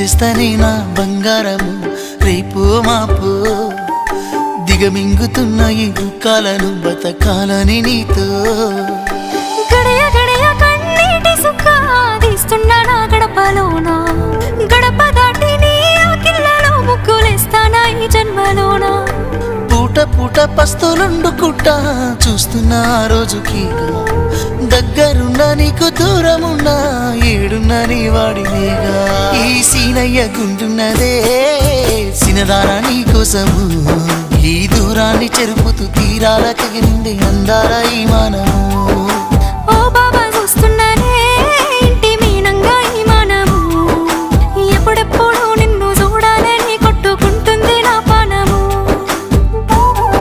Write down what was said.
చేస్తానే నా బంగారము రేపు మాపు దిగమింగుతున్న ఈ దుఃఖాలను బతకాలని నీతో గడయ గడయ కన్నీటి సుఖ తీస్తున్నా నా గడపలోనా గడప దాటి నీ ఆకిళ్ళలో ముగ్గులేస్తానా ఈ జన్మలోనా పూట పూట పస్తులుండుకుంటా చూస్తున్నా ఆ రోజుకి దగ్గరున్నా నీకు దూరమున్నా ఏడున్నా నీ వాడినేగా ఈ సీనయ్య గుంటున్నదే సినదారా నీ కోసము ఈ దూరాన్ని చెరుపుతూ తీరాల తెగినింది అందాల ఈ మానము ఓ బాబా చూస్తున్నానే